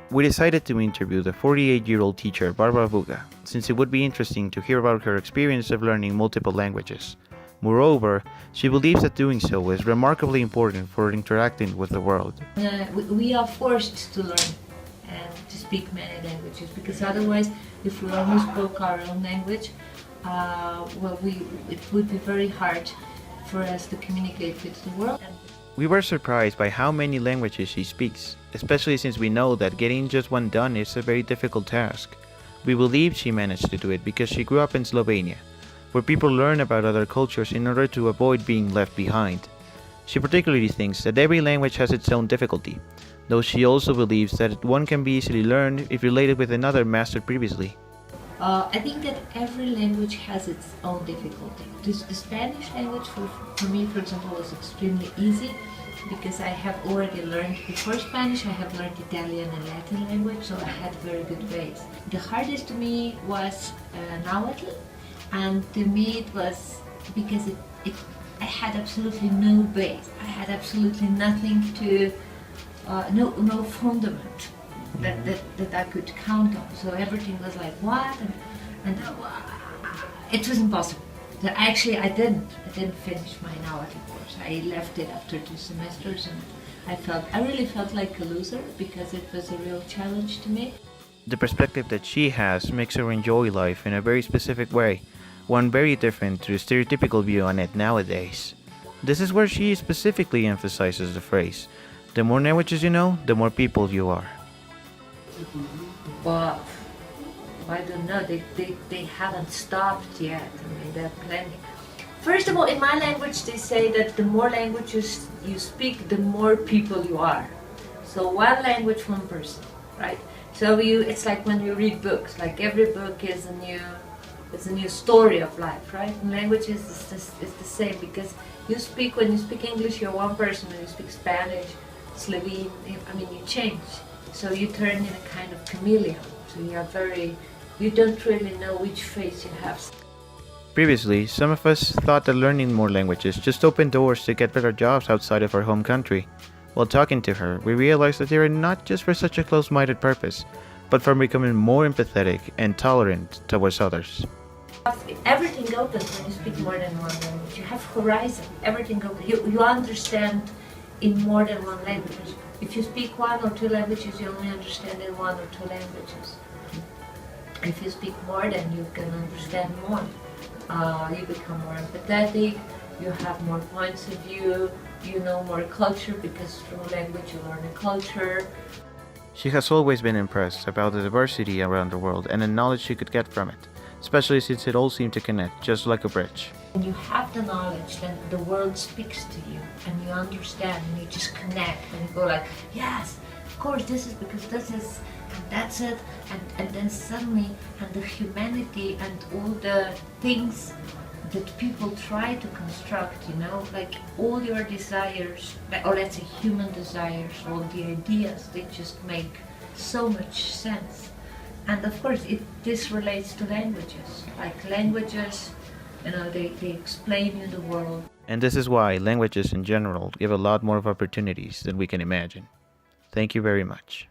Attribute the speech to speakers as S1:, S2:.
S1: We decided to interview the 48-year-old teacher Barbara Vuga, since it would be interesting to hear about her experience of learning multiple languages. Moreover, she believes that doing so is remarkably important for interacting with the world.
S2: We are forced to learn and to speak many languages, because otherwise, if we only spoke our own language, it would be very hard for us to communicate with the world.
S1: We were surprised by how many languages she speaks, especially since we know that getting just one done is a very difficult task. We believe she managed to do it because she grew up in Slovenia, where people learn about other cultures in order to avoid being left behind. She particularly thinks that every language has its own difficulty, though she also believes that one can be easily learned if related with another mastered previously.
S2: I think that every language has its own difficulty. The Spanish language for me, for example, was extremely easy because I have already learned, before Spanish I have learned Italian and Latin language, so I had very good base. The hardest to me was Nahuatl, and to me it was because I had absolutely no base. I had absolutely nothing to, no fundament that I could count on. So everything was like, what? And it was impossible. So actually, I didn't finish my Nahuatl course. I left it after 2 semesters, and I really felt like a loser because it was a real challenge to me.
S1: The perspective that she has makes her enjoy life in a very specific way, one very different to the stereotypical view on it nowadays. This is where she specifically emphasizes the phrase, the more languages you know, the more people you are.
S2: But I don't know, they haven't stopped yet. I mean, there are plenty. First of all, in my language they say that the more languages you speak, the more people you are. So one language, one person, right? So it's like when you read books, like every book is a new story of life, right? And languages is the same, because when you speak English, you're one person. When you speak Spanish, Slovene, you change. So you turn in a kind of chameleon. So you don't really know which face you have.
S1: Previously, some of us thought that learning more languages just opened doors to get better jobs outside of our home country. While talking to her, we realized that they are not just for such a close-minded purpose, but for becoming more empathetic and tolerant towards others.
S2: Everything opens when you speak more than one language. You have horizon. Everything opens. You understand in more than one language. If you speak 1 or 2 languages, you only understand in 1 or 2 languages. If you speak more, then you can understand more. You become more empathetic, you have more points of view, you know more culture, because through language you learn a culture.
S1: She has always been impressed about the diversity around the world and the knowledge she could get from it, especially since it all seemed to connect just like a bridge.
S2: When you have the knowledge, then the world speaks to you and you understand and you just connect and you go like, yes, of course, this is because this is, and that's it, and then suddenly, and the humanity and all the things that people try to construct, like all your desires, or let's say human desires, all the ideas, they just make so much sense. And of course, this relates to languages. Like languages, they explain you the world.
S1: And this is why languages in general give a lot more of opportunities than we can imagine. Thank you very much.